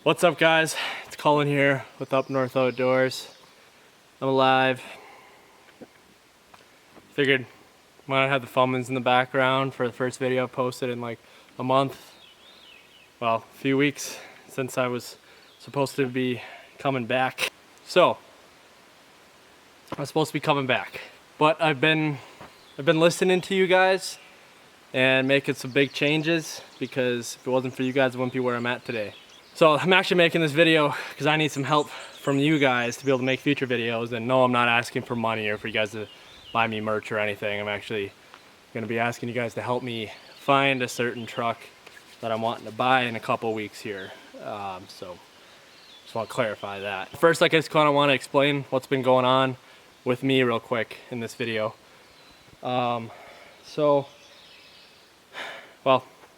What's up, guys? It's Colin here with Up North Outdoors. I'm alive. Figured why not have the Fummins in the background for the first video I posted in like a month. Well, a few weeks since I was supposed to be coming back. So, I was supposed to be coming back. But I've been listening to you guys and making some big changes because if it wasn't for you guys, I wouldn't be where I'm at today. So I'm actually making this video because I need some help from you guys to be able to make future videos. And no, I'm not asking for money or for you guys to buy me merch or anything. I'm actually going to be asking you guys to help me find a certain truck that I'm wanting to buy in a couple weeks here. So just want to clarify that. First, I just kind of want to explain what's been going on with me real quick in this video. Well,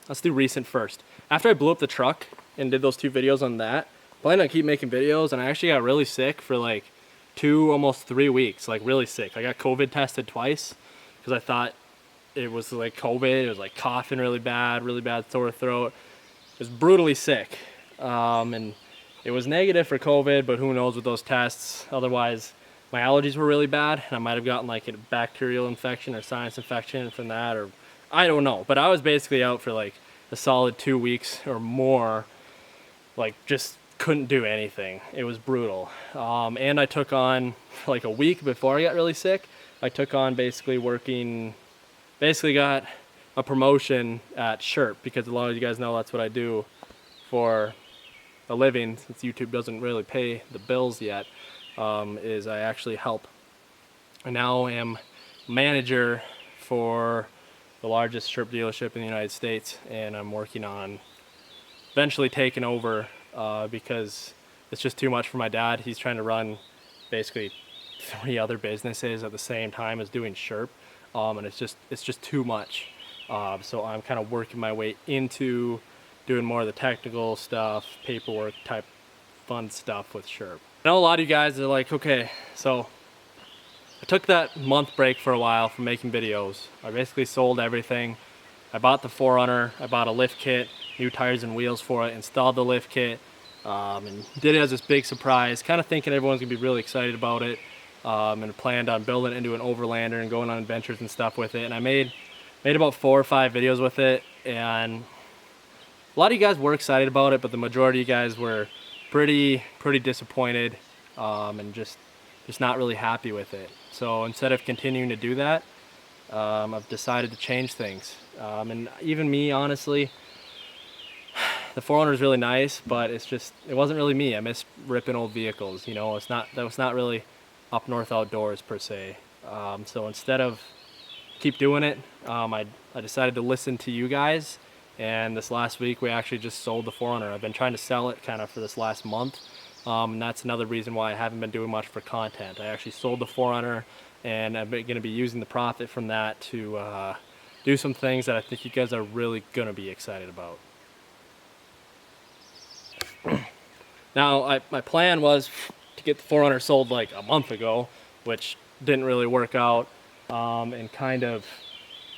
let's do recent first. After I blew up the truck and did those 2 videos on that, I planned on keep making videos, and I actually got really sick for like 2, almost 3 weeks, like really sick. I got COVID tested twice because I thought it was like COVID. It was like coughing really bad sore throat. It was brutally sick. And it was negative for COVID, but who knows with those tests. Otherwise, my allergies were really bad, and I might have gotten like a bacterial infection or sinus infection from that, or I don't know. But I was basically out for like a solid 2 weeks or more, like just couldn't do anything. It was brutal. And I took on, like a week before I got really sick, I took on basically got a promotion at Sherp, because a lot of you guys know that's what I do for a living, since YouTube doesn't really pay the bills yet, is I actually help. I now am manager for the largest Sherp dealership in the United States, and I'm working on eventually taking over because it's just too much for my dad. He's trying to run basically 3 other businesses at the same time as doing Sherp, and it's just too much. So I'm kind of working my way into doing more of the technical stuff, paperwork type fun stuff with Sherp. I know a lot of you guys are like, okay, so I took that month break for a while from making videos. I basically sold everything. I bought the 4Runner, I bought a lift kit, new tires and wheels for it, installed the lift kit, and did it as this big surprise, kind of thinking everyone's gonna be really excited about it, and planned on building it into an overlander and going on adventures and stuff with it. And I made about 4 or 5 videos with it, and a lot of you guys were excited about it, but the majority of you guys were pretty disappointed, and just not really happy with it. So instead of continuing to do that, I've decided to change things. And even me, honestly, the 4Runner is really nice, but it wasn't really me. I miss ripping old vehicles, you know. That was not really Up North Outdoors per se. So instead of keep doing it, I decided to listen to you guys. And this last week, we actually just sold the 4Runner. I've been trying to sell it kind of for this last month. And that's another reason why I haven't been doing much for content. I actually sold the 4Runner, and I'm going to be using the profit from that to do some things that I think you guys are really going to be excited about. Now, my plan was to get the 4Runner sold like a month ago, which didn't really work out, and kind of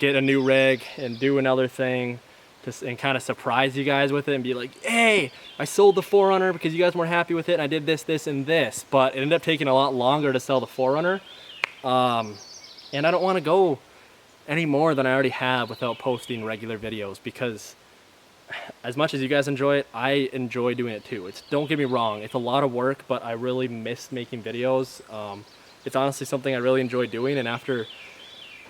get a new rig and do another thing and kind of surprise you guys with it and be like, hey, I sold the 4Runner because you guys weren't happy with it, and I did this, and this. But it ended up taking a lot longer to sell the 4Runner. And I don't want to go any more than I already have without posting regular videos, because as much as you guys enjoy it, I enjoy doing it too. Don't get me wrong, it's a lot of work, but I really miss making videos. It's honestly something I really enjoy doing, and after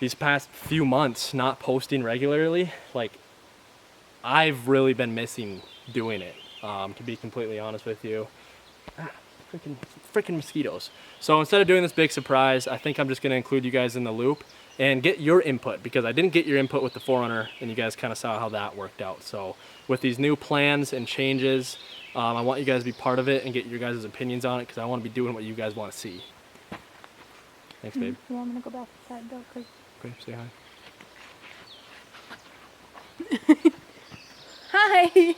these past few months not posting regularly, like, I've really been missing doing it, to be completely honest with you. Freaking mosquitoes. So instead of doing this big surprise, I think I'm just going to include you guys in the loop and get your input, because I didn't get your input with the 4Runner, and you guys kind of saw how that worked out. So with these new plans and changes, I want you guys to be part of it and get your guys' opinions on it, because I want to be doing what you guys want to see. Thanks, babe. Yeah, I'm going to go back inside though. Okay, say hi. Hi!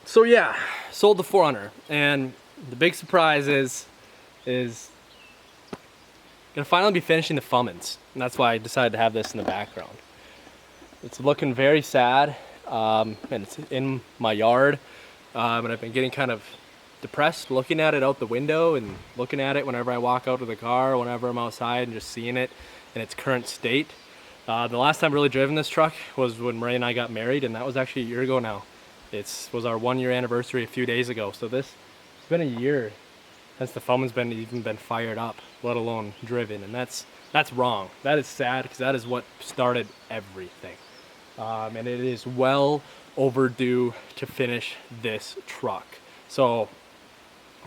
So yeah, sold the 4Runner, and the big surprise is gonna finally be finishing the Fummins, and that's why I decided to have this in the background. It's looking very sad, and it's in my yard, and I've been getting kind of depressed looking at it out the window and looking at it whenever I walk out to the car, whenever I'm outside, and just seeing it in its current state. The last time I really driven this truck was when Marie and I got married, and that was actually a year ago now. It was our 1 year anniversary a few days ago, so it's been a year since the foam's even been fired up, let alone driven, and that's wrong. That is sad, because that is what started everything. And it is well overdue to finish this truck. So,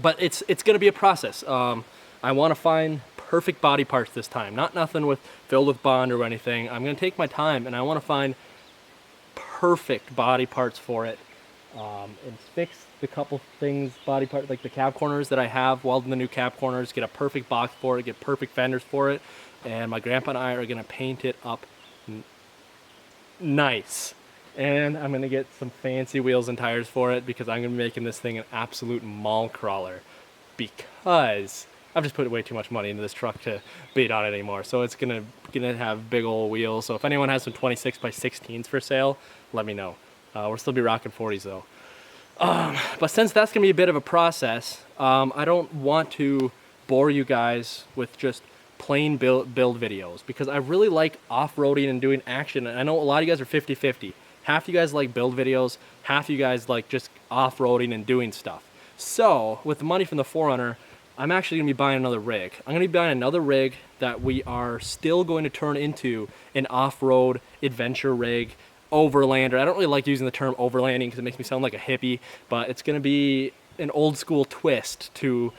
but it's gonna be a process. I want to find perfect body parts this time, not nothing filled with bond or anything. I'm gonna take my time, and I want to find perfect body parts for it, and fix the couple things, body part, like the cab corners that I have, weld in the new cab corners, get a perfect box for it, get perfect fenders for it, and my grandpa and I are gonna paint it up nice. And I'm gonna get some fancy wheels and tires for it, because I'm gonna be making this thing an absolute mall crawler, because I've just put way too much money into this truck to beat on it anymore. So it's gonna have big old wheels. So if anyone has some 26 by 16s for sale, let me know. We'll still be rocking 40s though. But since that's gonna be a bit of a process, I don't want to bore you guys with just plain build videos, because I really like off-roading and doing action. And I know a lot of you guys are 50-50. Half you guys like build videos, half you guys like just off-roading and doing stuff. So with the money from the 4Runner, I'm actually gonna be buying another rig. I'm gonna be buying another rig that we are still going to turn into an off-road adventure rig, overlander. I don't really like using the term overlanding because it makes me sound like a hippie, but it's gonna be an old school twist to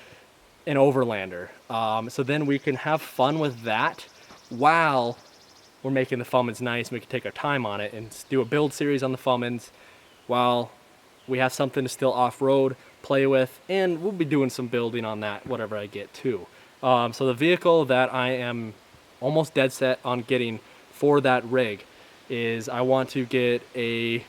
an overlander. So then we can have fun with that while we're making the Fummins nice, and we can take our time on it and do a build series on the Fummins while we have something to still off-road, play with, and we'll be doing some building on that, whatever I get too. So the vehicle that I am almost dead set on getting for that rig is, I want to get a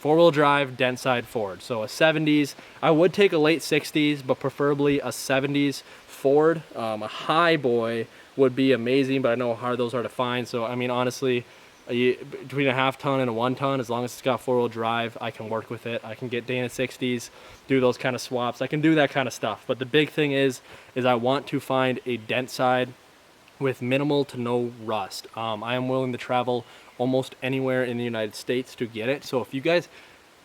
4-wheel drive Dentside Ford. So a 70s, I would take a late 60s, but preferably a 70s Ford. A high boy would be amazing, but I know how hard those are to find. So I mean, honestly, between a half ton and a 1 ton, as long as it's got 4-wheel drive, I can work with it. I can get Dana 60s, do those kind of swaps. I can do that kind of stuff. But the big thing is I want to find a Dentside with minimal to no rust. I am willing to travel almost anywhere in the United States to get it. So if you guys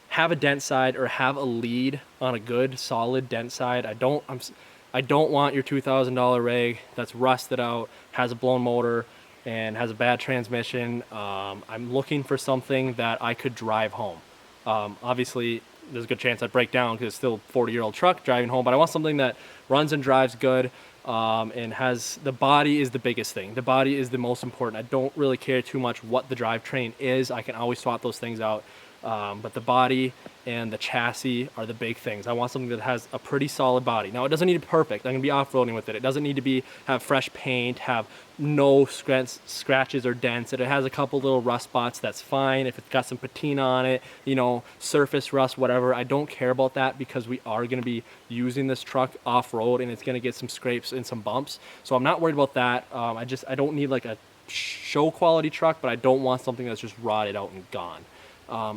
have a Dentside or have a lead on a good solid Dentside, I don't want your $2,000 rig that's rusted out, has a blown motor, and has a bad transmission. I'm looking for something that I could drive home. Obviously, there's a good chance I'd break down because it's still a 40-year-old truck driving home, but I want something that runs and drives good, and has, the body is the biggest thing. The body is the most important. I don't really care too much what the drivetrain is. I can always swap those things out. But the body and the chassis are the big things. I want something that has a pretty solid body. Now, it doesn't need to be perfect. I'm gonna be off-roading with it. It doesn't need to have fresh paint, have no scratches or dents. If it has a couple little rust spots, that's fine. If it's got some patina on it, you know, surface rust, whatever, I don't care about that, because we are gonna be using this truck off-road, and it's gonna get some scrapes and some bumps. So I'm not worried about that. I don't need like a show quality truck, but I don't want something that's just rotted out and gone.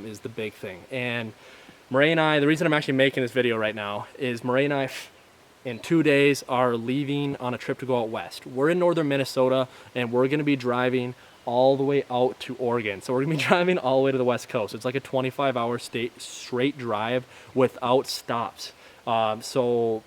Is the big thing. And Marie and I, the reason I'm actually making this video right now is Marie and I in 2 days are leaving on a trip to go out west. We're in northern Minnesota, and we're going to be driving all the way out to Oregon. So we're going to be driving all the way to the west coast. It's like a 25-hour straight drive without stops. So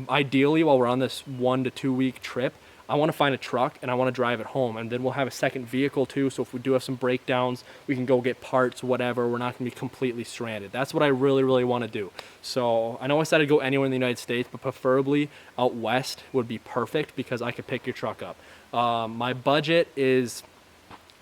ideally, while we're on this 1 to 2 week trip, I want to find a truck and I want to drive it home, and then we'll have a second vehicle too. So if we do have some breakdowns, we can go get parts, whatever. We're not going to be completely stranded. That's what I really, really want to do. So I know I said I'd go anywhere in the United States, but preferably out west would be perfect, because I could pick your truck up. My budget is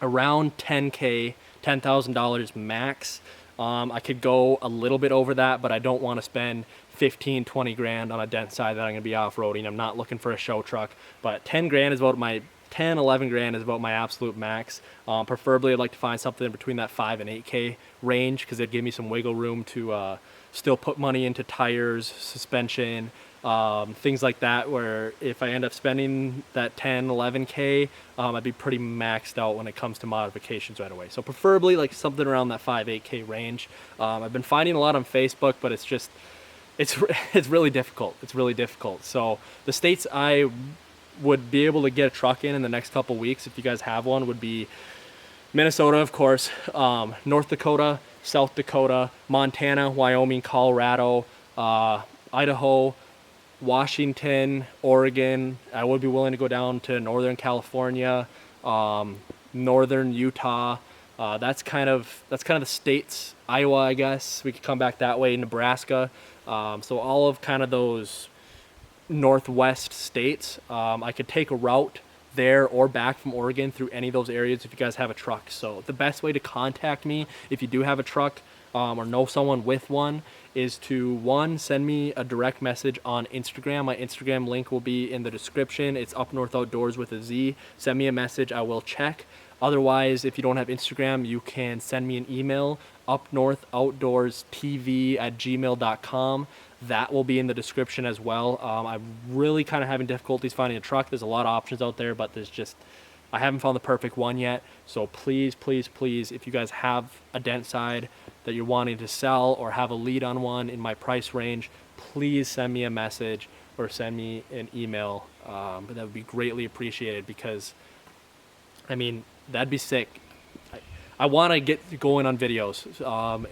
around $10K, $10,000 max. I could go a little bit over that, but I don't want to spend 15, 20 grand on a Dentside that I'm going to be off-roading. I'm not looking for a show truck, but 10 grand is about my 10, 11 grand is about my absolute max. Preferably I'd like to find something between that 5 and 8K range, because it'd give me some wiggle room to still put money into tires, suspension, things like that, where if I end up spending that 10, 11K, I'd be pretty maxed out when it comes to modifications right away. So preferably like something around that 5, 8K range. I've been finding a lot on Facebook, but it's just, it's really difficult. It's really difficult. So the states I would be able to get a truck in the next couple weeks, if you guys have one, would be Minnesota, of course, North Dakota, South Dakota, Montana, Wyoming, Colorado, Idaho, Washington, Oregon. I would be willing to go down to Northern California, Northern Utah. That's kind of the states. Iowa, I guess we could come back that way. Nebraska. So all of kind of those northwest states. I could take a route there or back from Oregon through any of those areas if you guys have a truck. So the best way to contact me if you do have a truck, or know someone with one, is to, one, send me a direct message on Instagram. My Instagram link will be in the description. It's Up North Outdoors with a Z. Send me a message, I will check. Otherwise, if you don't have Instagram, you can send me an email, upnorthoutdoorstv@gmail.com. That will be in the description as well. I'm really kind of having difficulties finding a truck. There's a lot of options out there, but I haven't found the perfect one yet. So please, please, please, if you guys have a Dentside that you're wanting to sell or have a lead on one in my price range, please send me a message or send me an email. That would be greatly appreciated, because, I mean, that'd be sick. I want to get going on videos,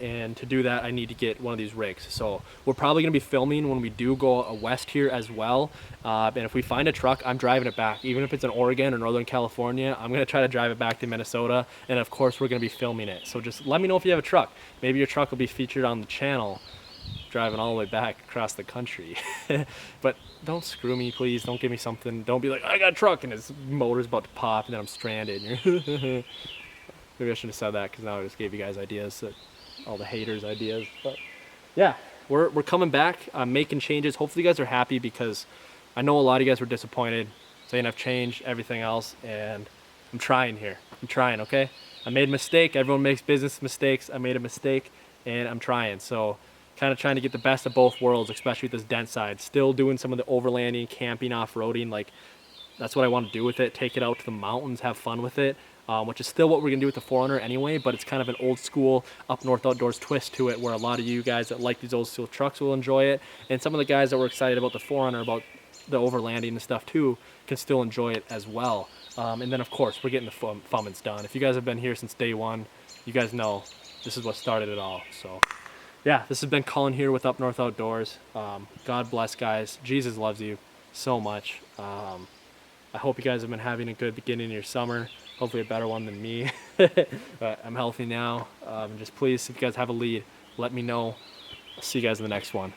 and to do that I need to get one of these rigs. So we're probably going to be filming when we do go west here as well, and if we find a truck, I'm driving it back. Even if it's in Oregon or Northern California, I'm going to try to drive it back to Minnesota, and of course we're going to be filming it. So just let me know if you have a truck. Maybe your truck will be featured on the channel, driving all the way back across the country. But don't screw me, please. Don't give me something. Don't be like, I got a truck and his motor's about to pop and then I'm stranded. Maybe I should have said that, because now I just gave you guys ideas, all the haters' ideas. But yeah, we're coming back. I'm making changes. Hopefully you guys are happy, because I know a lot of you guys were disappointed saying I've changed everything else, and I'm trying here. I'm trying, okay? I made a mistake. Everyone makes business mistakes. I made a mistake, and I'm trying. So kind of trying to get the best of both worlds, especially with this Dentside. Still doing some of the overlanding, camping, off-roading. Like, that's what I want to do with it. Take it out to the mountains, have fun with it. Which is still what we're going to do with the 4Runner anyway, but it's kind of an old school Up North Outdoors twist to it, where a lot of you guys that like these old school trucks will enjoy it, and some of the guys that were excited about the 4Runner, about the overlanding and stuff too, can still enjoy it as well. And then of course we're getting the Fummins done. If you guys have been here since day one, you guys know this is what started it all. So yeah, this has been Colin here with Up North Outdoors. God bless, guys. Jesus loves you so much. I hope you guys have been having a good beginning of your summer. Hopefully a better one than me. But I'm healthy now. Just please, if you guys have a lead, let me know. I'll see you guys in the next one.